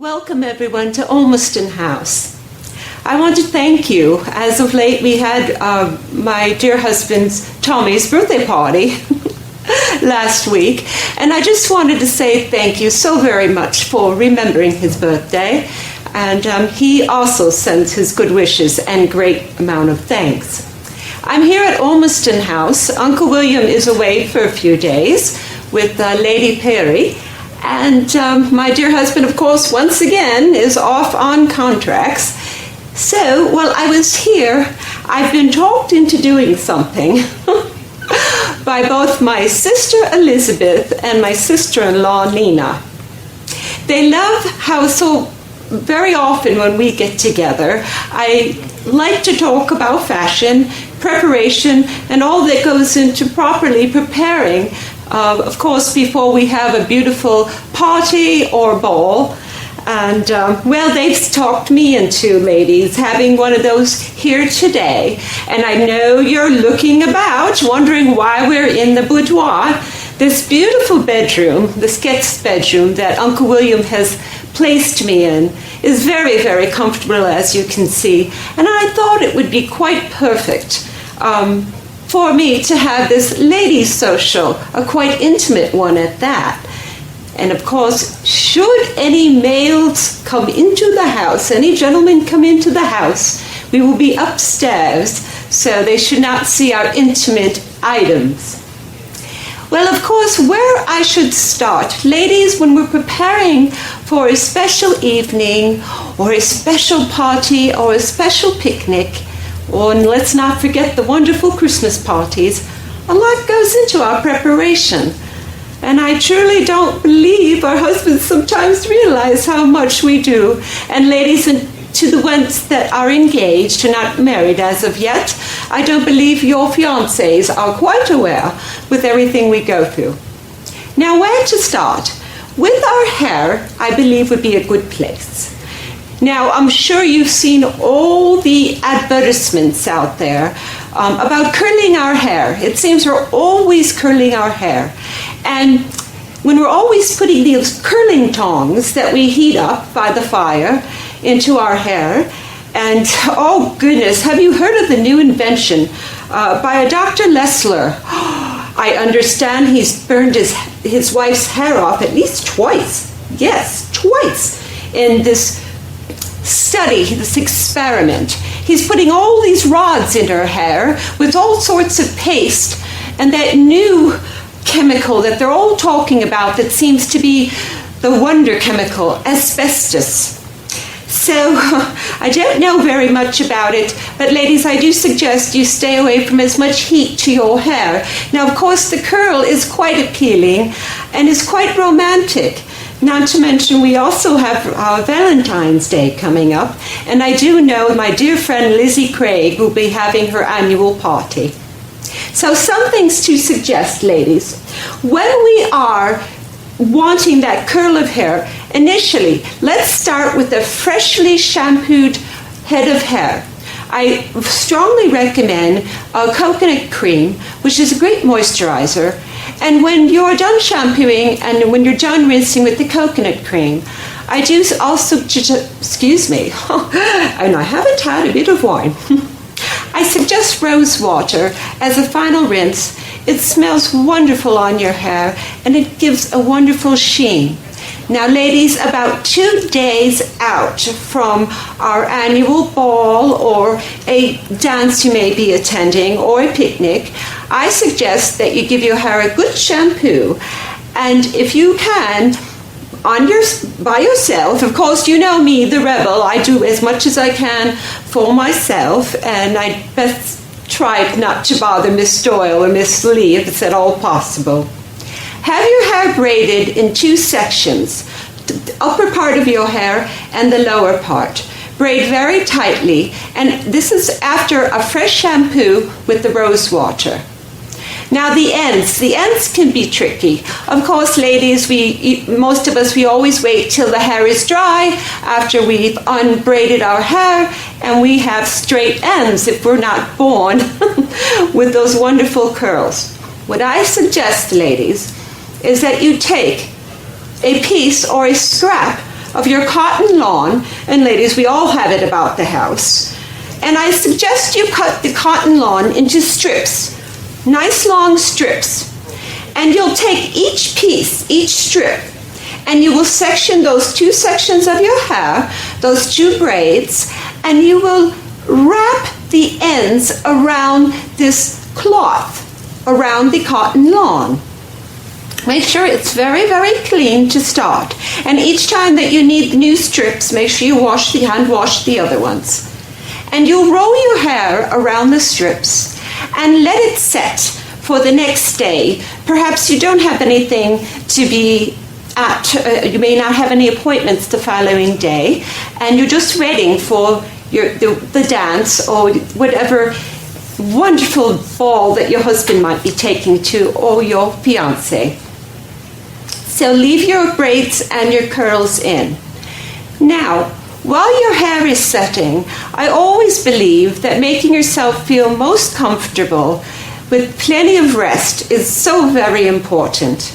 Welcome everyone to Olmsted House. I want to thank you. As of late we had my dear husband's Tommy's birthday party last week, and I just wanted to say thank you so very much for remembering his birthday, and he also sends his good wishes and great amount of thanks. I'm here at Olmsted House. Uncle William is away for a few days with Lady Perry. And my dear husband, of course, once again, is off on contracts. So while I was here, I've been talked into doing something by both my sister Elizabeth and my sister-in-law Nina. They love how so very often when we get together, I like to talk about fashion, preparation, and all that goes into properly preparing of course, before we have a beautiful party or ball. And, well, they've talked me into, ladies, having one of those here today. And I know you're looking about, wondering why we're in the boudoir. This beautiful bedroom, this guest bedroom that Uncle William has placed me in, is very, very comfortable, as you can see. And I thought it would be quite perfect for me to have this ladies' social, a quite intimate one at that. And of course, should any males come into the house, any gentlemen come into the house, we will be upstairs, so they should not see our intimate items. Well, of course, where I should start, ladies, when we're preparing for a special evening or a special party or a special picnic, and let's not forget the wonderful Christmas parties, a lot goes into our preparation. And I truly don't believe our husbands sometimes realize how much we do. And ladies, and to the ones that are engaged and not married as of yet, I don't believe your fiancés are quite aware with everything we go through. Now, where to start? With our hair, I believe would be a good place. Now, I'm sure you've seen all the advertisements out there about curling our hair. It seems we're always curling our hair. And when we're always putting these curling tongs that we heat up by the fire into our hair, and oh goodness, have you heard of the new invention by a Dr. Lessler? I understand he's burned his wife's hair off at least twice. Yes, twice in this study, this experiment. He's putting all these rods in her hair with all sorts of paste and that new chemical that they're all talking about that seems to be the wonder chemical, asbestos. So I don't know very much about it, but ladies, I do suggest you stay away from as much heat to your hair. Now, of course, the curl is quite appealing and is quite romantic. Not to mention, we also have Valentine's Day coming up, and I do know my dear friend Lizzie Craig will be having her annual party. So some things to suggest, ladies. When we are wanting that curl of hair, initially, let's start with a freshly shampooed head of hair. I strongly recommend a coconut cream, which is a great moisturizer. And when you're done shampooing and when you're done rinsing with the coconut cream, I do also, excuse me, and I haven't had a bit of wine. I suggest rose water as a final rinse. It smells wonderful on your hair and it gives a wonderful sheen. Now, ladies, about 2 days out from our annual ball or a dance you may be attending or a picnic, I suggest that you give your hair a good shampoo. And if you can, by yourself, of course, you know me, the rebel, I do as much as I can for myself, and I best try not to bother Miss Doyle or Miss Lee if it's at all possible. Have your hair braided in 2 sections, the upper part of your hair and the lower part. Braid very tightly, and this is after a fresh shampoo with the rose water. Now the ends can be tricky. Of course, ladies, most of us, we always wait till the hair is dry after we've unbraided our hair, and we have straight ends if we're not born with those wonderful curls. What I suggest, ladies, is that you take a piece or a scrap of your cotton lawn, and ladies, we all have it about the house. And I suggest you cut the cotton lawn into strips, nice long strips. And you'll take each piece, each strip, and you will section those two sections of your hair, those two braids, and you will wrap the ends around this cloth, around the cotton lawn. Make sure it's very, very clean to start. And each time that you need new strips, make sure you hand wash the other ones. And you'll roll your hair around the strips and let it set for the next day. Perhaps you don't have anything to be at, you may not have any appointments the following day, and you're just waiting for the dance or whatever wonderful ball that your husband might be taking to, or your fiancé. So leave your braids and your curls in. Now, while your hair is setting, I always believe that making yourself feel most comfortable with plenty of rest is so very important.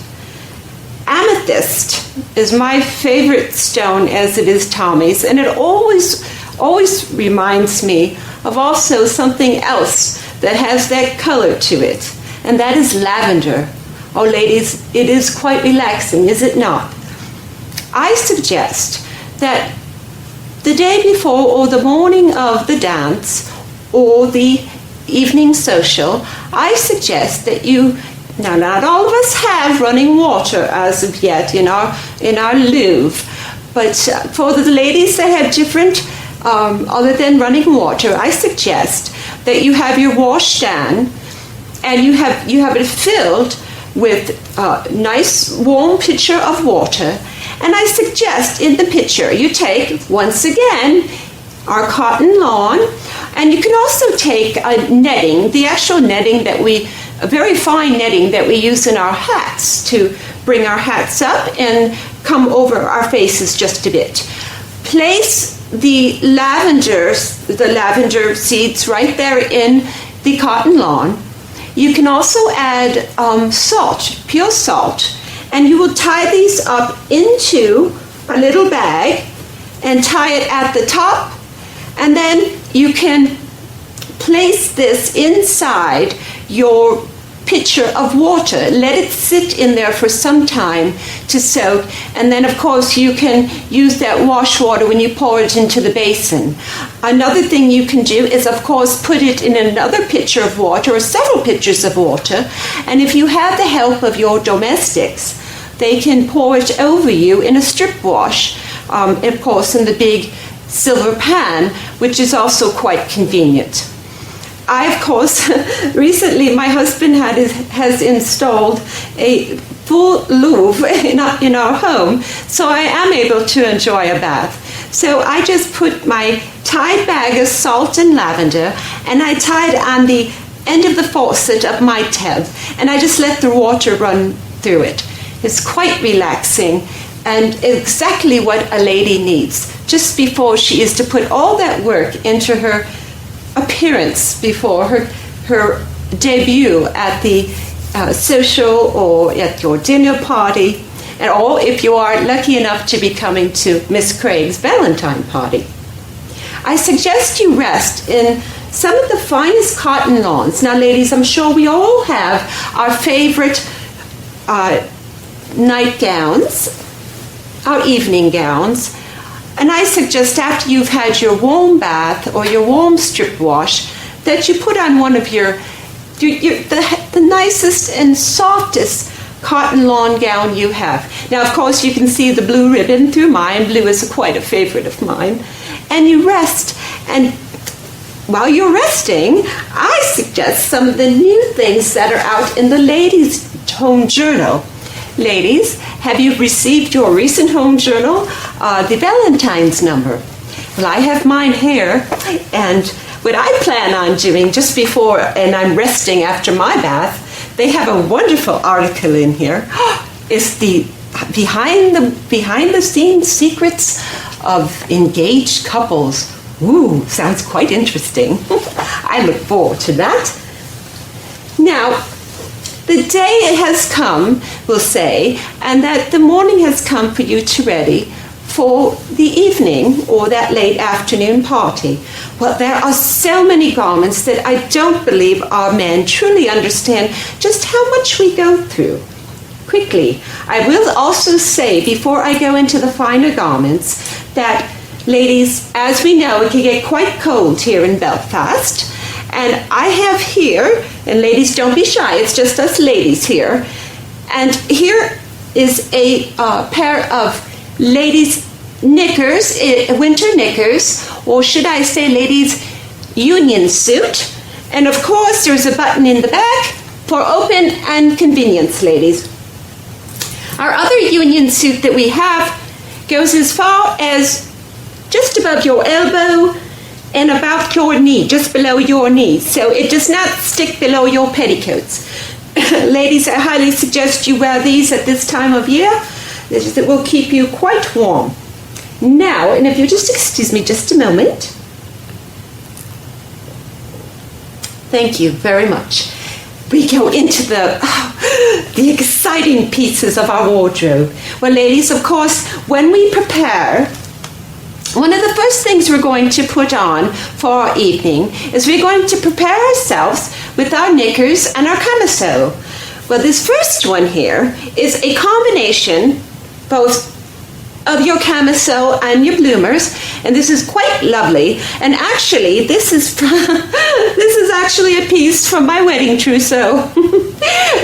Amethyst is my favorite stone, as it is Tommy's, and it always reminds me of also something else that has that color to it, and that is lavender. Oh, ladies, it is quite relaxing, is it not? I suggest that the day before or the morning of the dance or the evening social, I suggest that you, now not all of us have running water as of yet in our Louvre, but for the ladies that have different, other than running water, I suggest that you have your washstand and you have it filled with a nice warm pitcher of water. And I suggest in the pitcher you take, once again, our cotton lawn, and you can also take a netting, the actual netting that a very fine netting that we use in our hats to bring our hats up and come over our faces just a bit. Place the lavender seeds right there in the cotton lawn. You can also add salt, pure salt, and you will tie these up into a little bag and tie it at the top, and then you can place this inside your pitcher of water. Let it sit in there for some time to soak, and then of course you can use that wash water when you pour it into the basin. Another thing you can do is of course put it in another pitcher of water or several pitchers of water, and if you have the help of your domestics, they can pour it over you in a strip wash, of course in the big silver pan, which is also quite convenient. I, of course, recently my husband has installed a full Louvre in our home, so I am able to enjoy a bath. So I just put my tied bag of salt and lavender, and I tie it on the end of the faucet of my tub, and I just let the water run through it. It's quite relaxing and exactly what a lady needs just before she is to put all that work into her appearance before her debut at the social or at your dinner party, or if you are lucky enough to be coming to Miss Craig's Valentine party. I suggest you rest in some of the finest cotton lawns. Now, ladies, I'm sure we all have our favorite nightgowns, our evening gowns, and I suggest after you've had your warm bath or your warm strip wash that you put on one of the nicest and softest cotton lawn gown you have. Now, of course, you can see the blue ribbon through mine. Blue is quite a favorite of mine. And you rest, and while you're resting, I suggest some of the new things that are out in the Ladies' Home Journal. Ladies, have you received your recent home journal, the Valentine's number? Well, I have mine here, and what I plan on doing just before, and I'm resting after my bath, they have a wonderful article in here. It's the behind the scenes secrets of engaged couples. Ooh, sounds quite interesting. I look forward to that. Now, the day has come, we'll say, and that the morning has come for you to ready for the evening or that late afternoon party? Well, there are so many garments that I don't believe our men truly understand just how much we go through. Quickly, I will also say, before I go into the finer garments, that ladies, as we know, it can get quite cold here in Belfast. And I have here, and ladies, don't be shy, it's just us ladies here. And here is a pair of ladies' knickers, winter knickers, or should I say ladies' union suit. And of course, there's a button in the back for open and convenience, ladies. Our other union suit that we have goes as far as just above your elbow and about your knee, just below your knee. So it does not stick below your petticoats. Ladies, I highly suggest you wear these at this time of year. It will keep you quite warm. Now, and if you just excuse me just a moment. Thank you very much. We go into the exciting pieces of our wardrobe. Well, ladies, of course, when we prepare, one of the first things we're going to put on for our evening is we're going to prepare ourselves with our knickers and our camisole. Well, this first one here is a combination both of your camisole and your bloomers, and this is quite lovely. And actually, this is actually a piece from my wedding trousseau.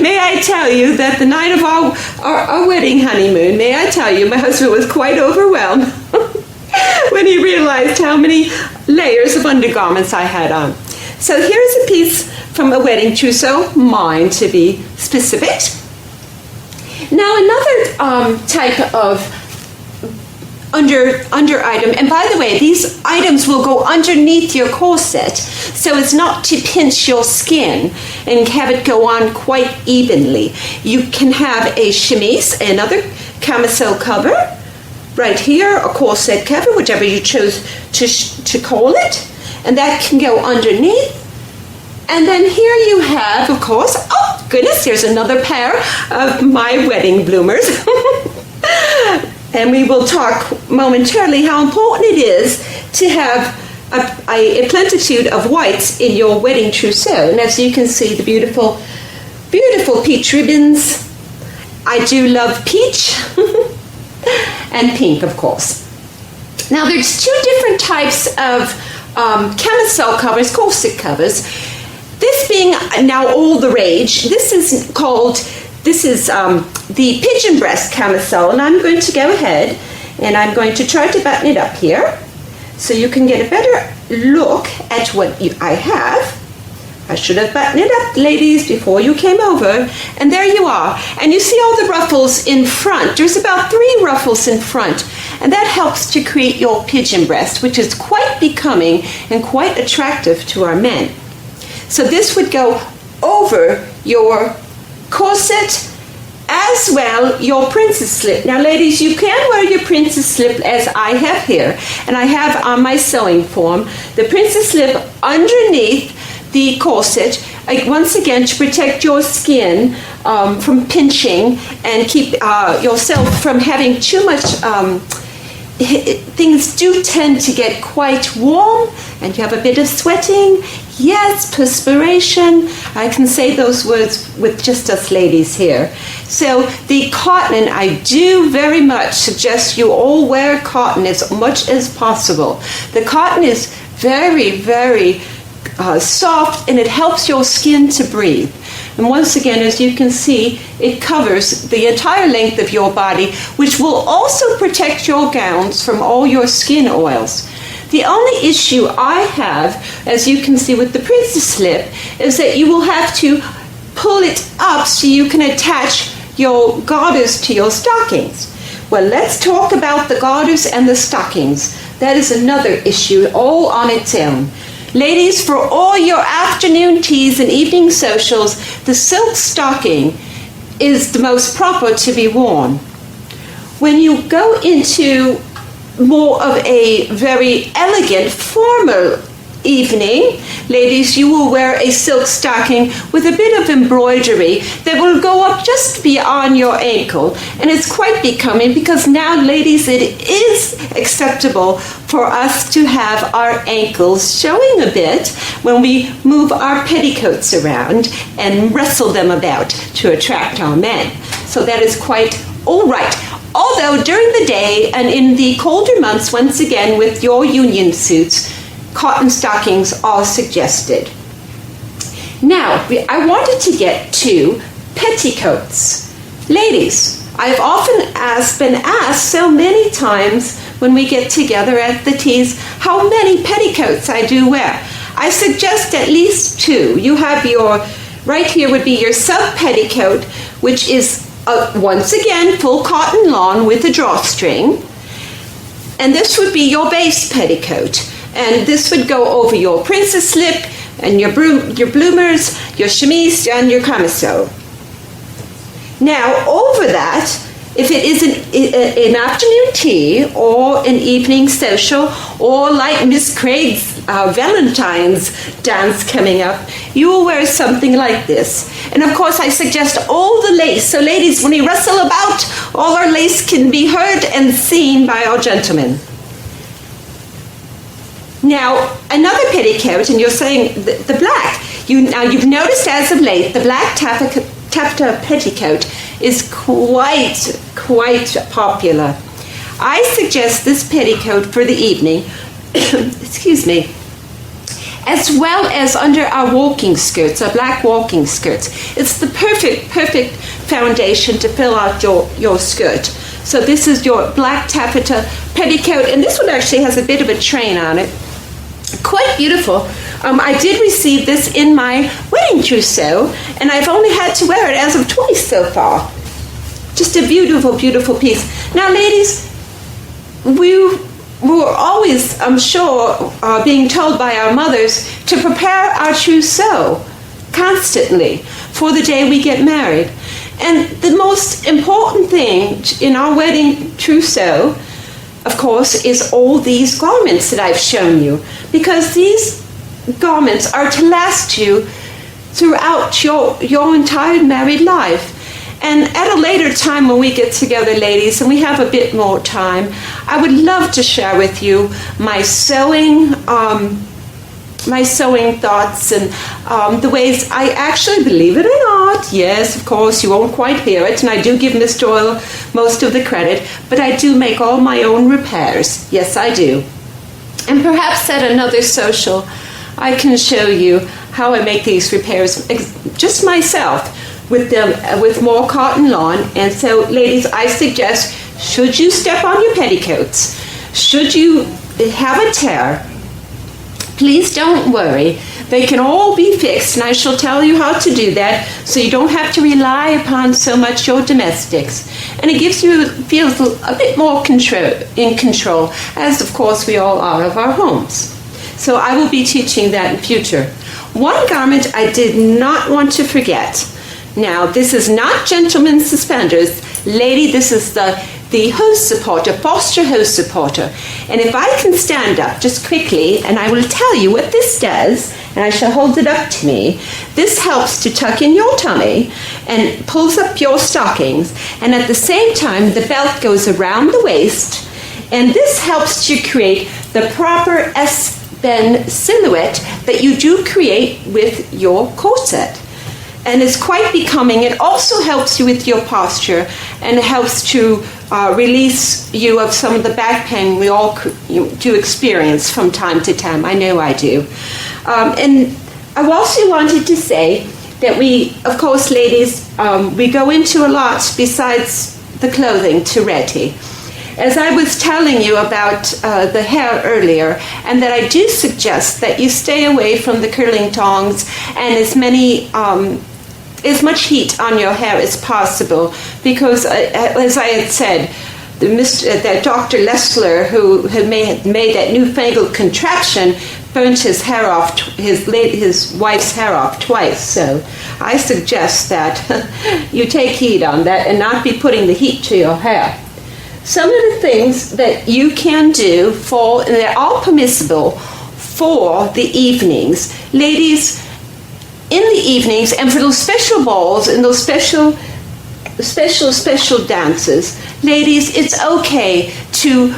May I tell you that the night of our wedding honeymoon, may I tell you, my husband was quite overwhelmed when he realized how many layers of undergarments I had on. So here's a piece from a wedding trousseau, mine to be specific. Now another type of under item, and by the way, these items will go underneath your corset, so it's not to pinch your skin and have it go on quite evenly. You can have a chemise, another camisole cover, right here, a corset cover, whichever you chose to call it, and that can go underneath. And then here you have, of course, oh goodness, here's another pair of my wedding bloomers. And we will talk momentarily how important it is to have a plenitude of whites in your wedding trousseau. And as you can see, the beautiful, beautiful peach ribbons. I do love peach and pink, of course. Now, there's two different types of camisole covers, corset covers. This being now all the rage, this is the pigeon breast camisole, and I'm going to go ahead and I'm going to try to button it up here so you can get a better look at what I have. I should have buttoned it up, ladies, before you came over, and there you are. And you see all the ruffles in front. There's about 3 ruffles in front, and that helps to create your pigeon breast, which is quite becoming and quite attractive to our men. So this would go over your corset, as well your princess slip. Now ladies, you can wear your princess slip as I have here, and I have on my sewing form the princess slip underneath the corset, once again to protect your skin from pinching and keep yourself from having too much. Things do tend to get quite warm, and you have a bit of sweating. Yes, perspiration. I can say those words with just us ladies here. So the cotton, I do very much suggest you all wear cotton as much as possible. The cotton is very, very soft, and it helps your skin to breathe. And once again, as you can see, it covers the entire length of your body, which will also protect your gowns from all your skin oils. The only issue I have, as you can see with the princess slip, is that you will have to pull it up so you can attach your garters to your stockings. Well, let's talk about the garters and the stockings. That is another issue all on its own. Ladies, for all your afternoon teas and evening socials, the silk stocking is the most proper to be worn. When you go into more of a very elegant, formal evening, ladies, you will wear a silk stocking with a bit of embroidery that will go up just beyond your ankle. And it's quite becoming because now, ladies, it is acceptable for us to have our ankles showing a bit when we move our petticoats around and wrestle them about to attract our men. So that is quite all right. Although during the day and in the colder months, once again, with your union suits, cotton stockings are suggested. Now, I wanted to get to petticoats. Ladies, I've often been asked so many times when we get together at the teas how many petticoats I do wear. I suggest at least 2. You have right here would be your sub-petticoat, which is once again full cotton lawn with a drawstring. And this would be your base petticoat. And this would go over your princess slip and your bloomers, your chemise, and your camisole. Now, over that, if it is an afternoon tea or an evening social, or like Miss Craig's Valentine's dance coming up, you will wear something like this. And of course, I suggest all the lace. So ladies, when we rustle about, all our lace can be heard and seen by our gentlemen. Now, another petticoat, and you're saying the black. You've noticed as of late, the black taffeta petticoat is quite popular. I suggest this petticoat for the evening, excuse me, as well as under our walking skirts, our black walking skirts. It's the perfect foundation to fill out your skirt. So this is your black taffeta petticoat, and this one actually has a bit of a train on it. Quite beautiful. I did receive this in my wedding trousseau, and I've only had to wear it as of twice so far. Just a beautiful, beautiful piece. Now, ladies, we were always, I'm sure, being told by our mothers to prepare our trousseau constantly for the day we get married. And the most important thing in our wedding trousseau, of course, is all these garments that I've shown you, because these garments are to last you throughout your entire married life. And at a later time when we get together, ladies, and we have a bit more time, I would love to share with you my sewing thoughts and the ways I actually, believe it or not, yes, of course, you won't quite hear it, and I do give Miss Doyle most of the credit, but I do make all my own repairs. Yes, I do. And perhaps at another social, I can show you how I make these repairs just myself with more cotton lawn. And so, ladies, I suggest, should you step on your petticoats, should you have a tear, please don't worry. They can all be fixed, and I shall tell you how to do that, so you don't have to rely upon so much your domestics. And it feels a bit more in control, as of course we all are of our homes. So I will be teaching that in future. One garment I did not want to forget. Now, this is not gentlemen's suspenders. Lady, this is the hose supporter, Foster hose supporter. And if I can stand up just quickly, and I will tell you what this does, and I shall hold it up to me. This helps to tuck in your tummy and pulls up your stockings. And at the same time, the belt goes around the waist, and this helps to create the proper S-bend silhouette that you do create with your corset. And it's quite becoming. It also helps you with your posture, and it helps to release you of some of the back pain we all do experience from time to time. I know I do. And I also wanted to say that we, of course, ladies, we go into a lot besides the clothing to ready. As I was telling you about the hair earlier, and that I do suggest that you stay away from the curling tongs and as much heat on your hair as possible, because as I had said, that Dr. Lessler, who had made that newfangled contraption, burnt his hair off, his wife's hair off twice. So I suggest that you take heed on that and not be putting the heat to your hair. Some of the things that you can do, and they're all permissible, for the evenings. Ladies, in the evenings and for those special balls and those special dances, ladies, it's okay to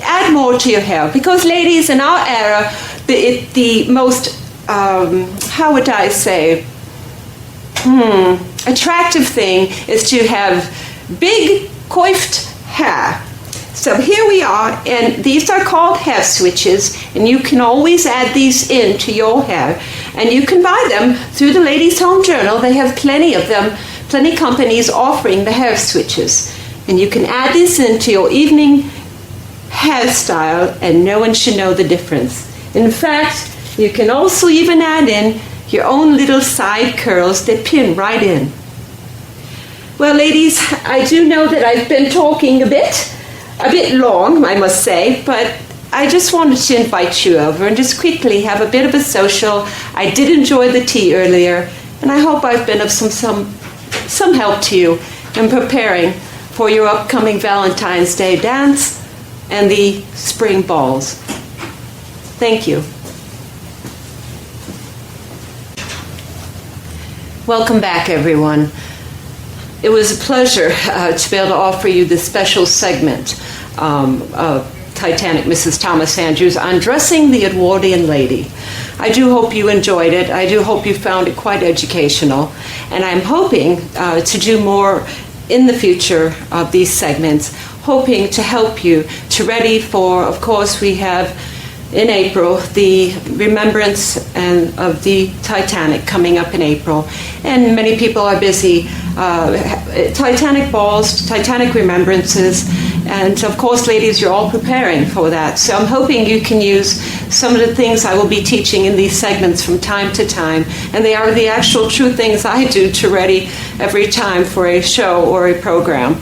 add more to your hair, because ladies, in our era, the most how would I say, attractive thing is to have big coiffed hair. So here we are, and these are called hair switches, and you can always add these into your hair, and you can buy them through the Ladies' Home Journal. They have plenty of them, plenty companies offering the hair switches, and you can add this into your evening hairstyle, and no one should know the difference. In fact, you can also even add in your own little side curls that pin right in. Well, ladies, I do know that I've been talking a bit long, I must say, but I just wanted to invite you over and just quickly have a bit of a social. I did enjoy the tea earlier, and I hope I've been of some help to you in preparing for your upcoming Valentine's Day dance and the spring balls. Thank you. Welcome back, everyone. It was a pleasure to be able to offer you this special segment of Titanic, Mrs. Thomas Andrews, Undressing the Edwardian Lady. I do hope you enjoyed it. I do hope you found it quite educational. And I'm hoping to do more in the future of these segments, hoping to help you to ready for, of course, we have in April the remembrance of the Titanic coming up in April. And many people are busy. Titanic balls, Titanic remembrances, and of course, ladies, you're all preparing for that. So I'm hoping you can use some of the things I will be teaching in these segments from time to time, and they are the actual true things I do to ready every time for a show or a program.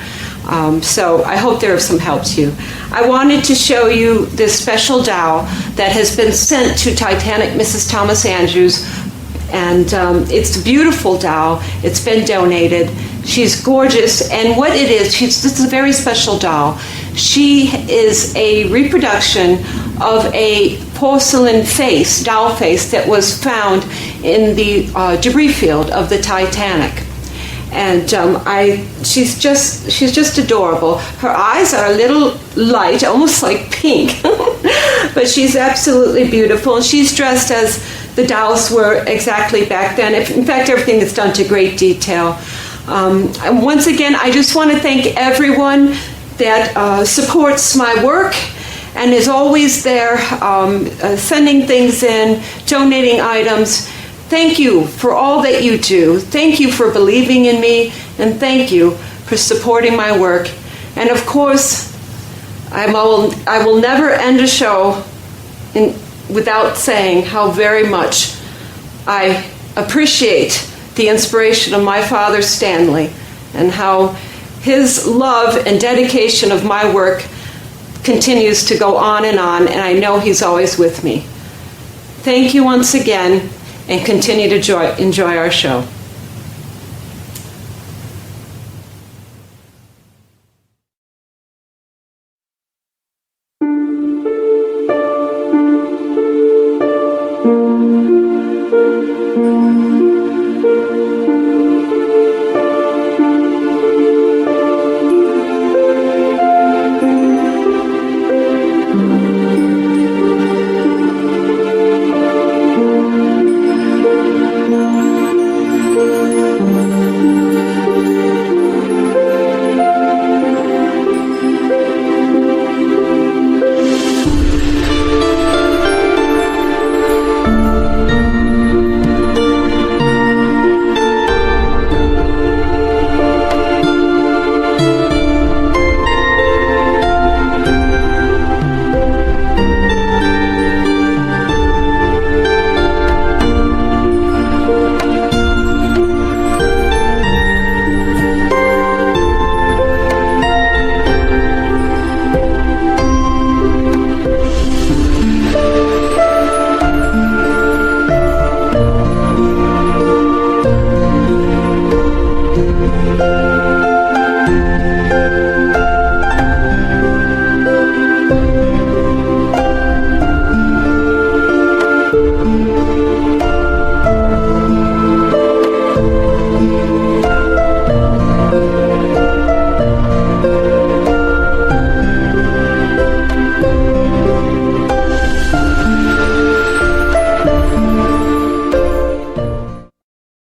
So I hope they're of some help to you. I wanted to show you this special dowel that has been sent to Titanic Mrs. Thomas Andrews, and it's a beautiful dowel. It's been donated. She's gorgeous, and what it is, this is a very special doll. She is a reproduction of a porcelain face, doll face, that was found in the debris field of the Titanic. And she's just adorable. Her eyes are a little light, almost like pink, but she's absolutely beautiful. And she's dressed as the dolls were exactly back then. In fact, everything is done to great detail. And once again, I just want to thank everyone that supports my work and is always there, sending things in, donating items. Thank you for all that you do. Thank you for believing in me, and thank you for supporting my work. And of course, I will never end a show without saying how very much I appreciate the inspiration of my father, Stanley, and how his love and dedication of my work continues to go on, and I know he's always with me. Thank you once again, and continue to enjoy our show.